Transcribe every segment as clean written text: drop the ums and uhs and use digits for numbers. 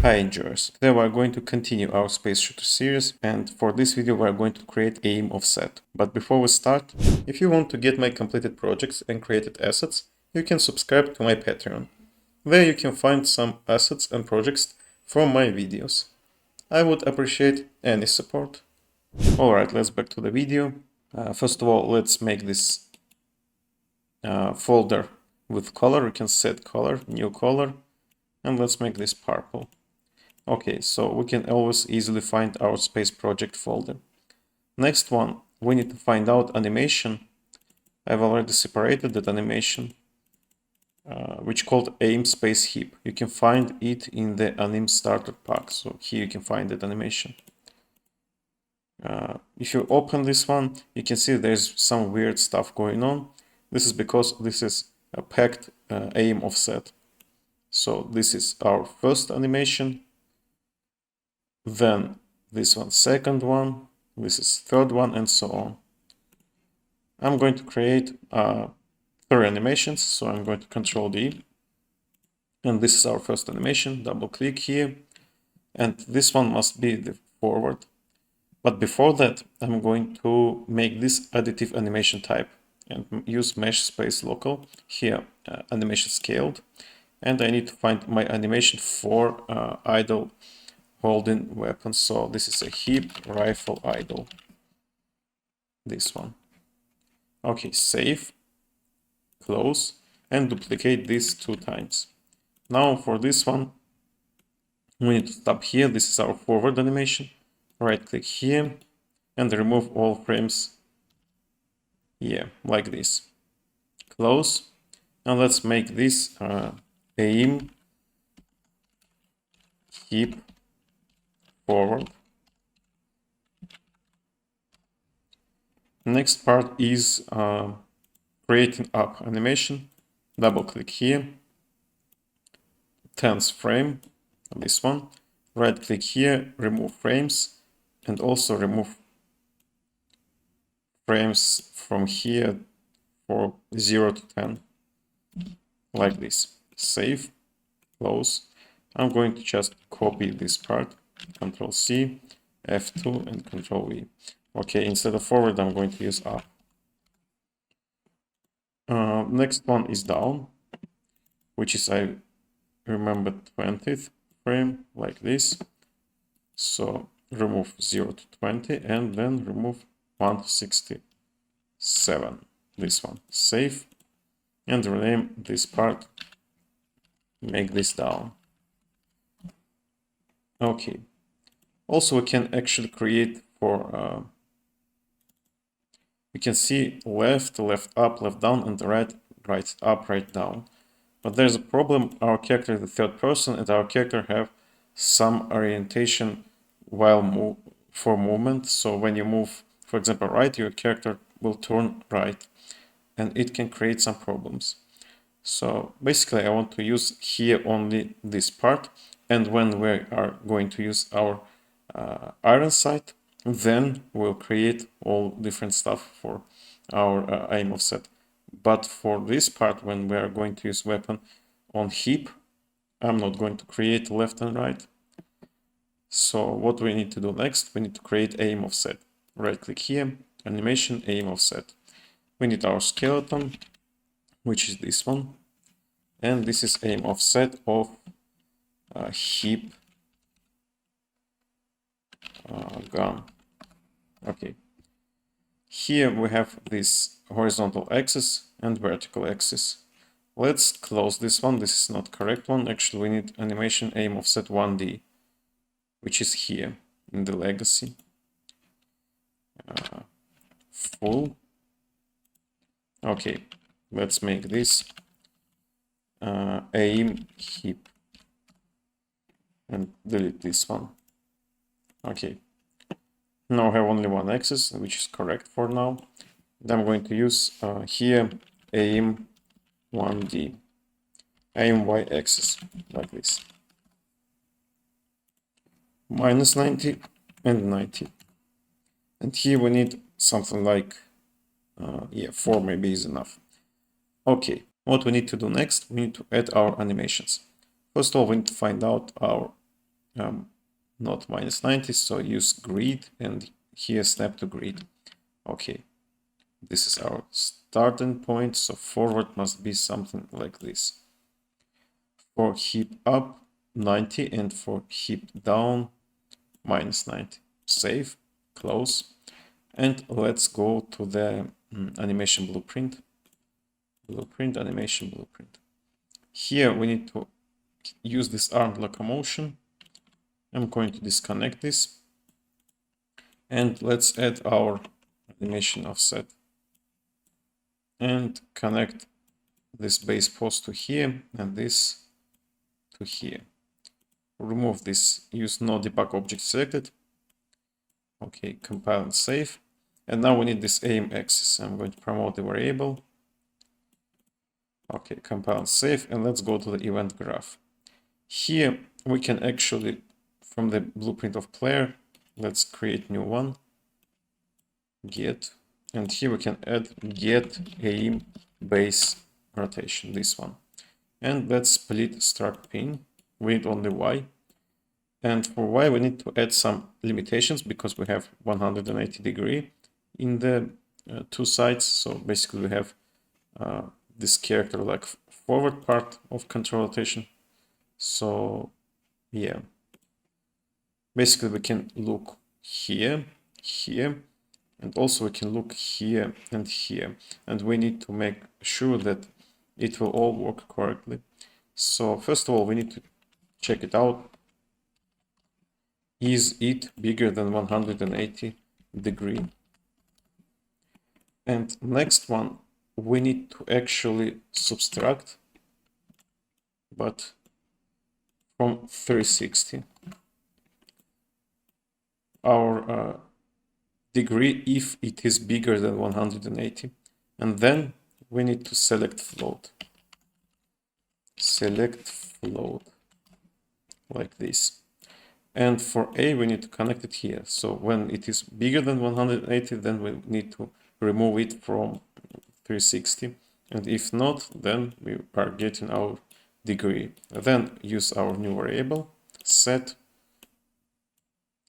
Hi enjoyers, today we are going to continue our space shooter series, and for this video we are going to create aim offset. But before we start, if you want to get my completed projects and created assets, you can subscribe to my Patreon. There you can find some assets and projects from my videos. I would appreciate any support. Alright, let's back to the video. First of all, let's make this folder with color. You can set color, new color, and let's make this purple. Okay, so we can always easily find our space project folder. Next one, we need to find out animation. I've already separated that animation, which called aim space heap. You can find it in the anim starter pack. So here you can find that animation. If you open this one, you can see there's some weird stuff going on. This is because this is a packed aim offset. So this is our first animation. Then this one, second one, this is third one, and so on. I'm going to create 3 animations, so I'm going to Control D. And this is our first animation, double click here. And this one must be the forward. But before that, I'm going to make this additive animation type and use mesh space local, here animation scaled. And I need to find my animation for idle holding weapons. So this is a heap rifle idle. This one. Okay, save, close, and duplicate this 2 times. Now for this one, we need to stop here. This is our forward animation. Right click here and remove all frames. Yeah, like this. Close. Now let's make this aim heap forward. Next part is creating up animation. Double click here, 10th frame, this one. Right click here, remove frames, and also remove frames from here for 0 to 10, like this. Save, close. I'm going to just copy this part, Ctrl C, F2, and Ctrl V. Okay, instead of forward, I'm going to use up. Next one is down, which is, I remember, 20th frame, like this. So remove 0 to 20 and then remove 1 to 67. This one. Save and rename this part. Make this down. Okay. Also, we can actually create for we can see left, left up, left down, and right, right up, right down. But there's a problem. Our character is the third person, and our character have some orientation while for movement. So when you move, for example, right, your character will turn right, and it can create some problems. So basically, I want to use here only this part, and when we are going to use our iron sight, then we'll create all different stuff for our aim offset. But for this part, when we are going to use weapon on heap, I'm not going to create left and right. So what we need to do next, we need to create aim offset. Right click here, animation, aim offset. We need our skeleton, which is this one. And this is aim offset of heap gun. Okay. Here we have this horizontal axis and vertical axis. Let's close this one. This is not correct one. Actually, we need animation aim offset 1D, which is here in the legacy. Full. Okay, let's make this aim heap and delete this one. Okay. Now I have only one axis, which is correct for now. Then I'm going to use here aim 1D, aim y-axis, like this. Minus 90 and 90. And here we need something like, 4 maybe is enough. Okay, what we need to do next, we need to add our animations. First of all, we need to find out our not -90, so use grid and here snap to grid. Okay, this is our starting point, so forward must be something like this. For heap up 90 and for heap down -90. Save, close, and let's go to the animation blueprint. Animation blueprint. Here we need to use this armed locomotion. I'm going to disconnect this and let's add our animation offset and connect this base post to here and this to here. Remove this, use no debug object selected. Okay, compile and save. And now we need this aim axis. I'm going to promote the variable. Okay, compile and save, and let's go to the event graph. Here we can actually, from the blueprint of player, let's create new one, get, and here we can add get aim base rotation, this one. And let's split struct pin, we need only Y. And for Y we need to add some limitations because we have 180 degree in the two sides. So basically we have this character like forward part of control rotation. So yeah, basically we can look here, here, and also we can look here and here. And we need to make sure that it will all work correctly. So first of all, we need to check it out. Is it bigger than 180 degree? And next one, we need to actually subtract, but from 360, our degree if it is bigger than 180. And then we need to select float. Select float like this. And for A, we need to connect it here. So when it is bigger than 180, then we need to remove it from 360. And if not, then we are getting our degree. Then use our new variable, set,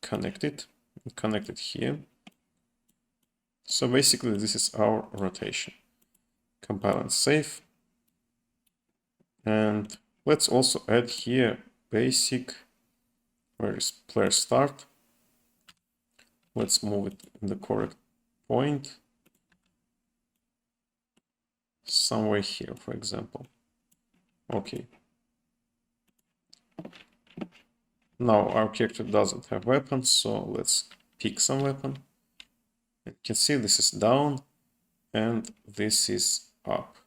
connect it here. So basically this is our rotation. Compile and save. And let's also add here basic, where is player start? Let's move it in the correct point. Somewhere here, for example. Okay. Now our character doesn't have weapons, so let's pick some weapon. You can see this is down and this is up.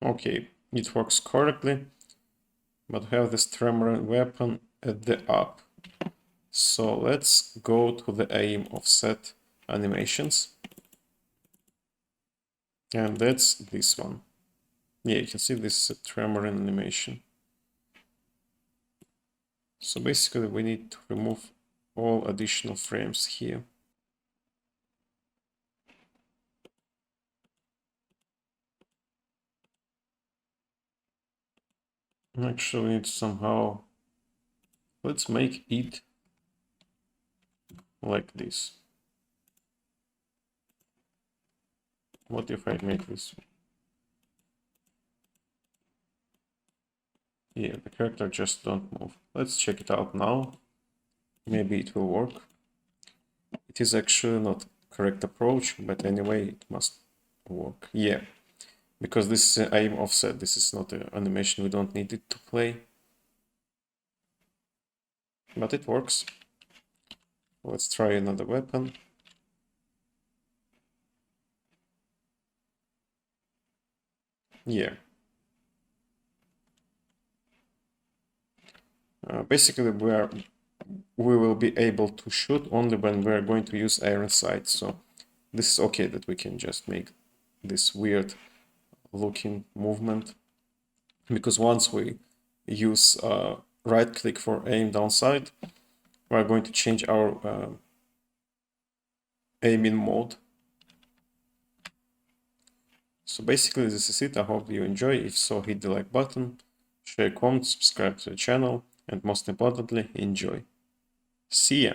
Okay, it works correctly, but we have this tremor weapon at the up. So let's go to the aim offset animations. And that's this one. Yeah, you can see this is a tremor animation. So basically we need to remove all additional frames here. Actually, it's somehow, let's make it like this. What if I make this? Yeah, the character just don't move. Let's check it out now. Maybe it will work. It is actually not correct approach, but anyway, it must work. Yeah, because this is aim offset. This is not an animation. We don't need it to play, but it works. Let's try another weapon. Yeah. Basically, we will be able to shoot only when we are going to use iron sights. So this is okay that we can just make this weird looking movement, because once we use right click for aim down sight, we are going to change our aiming mode. So basically this is it. I hope you enjoy. If so, hit the like button, share, comment, subscribe to the channel, and most importantly, enjoy. See ya!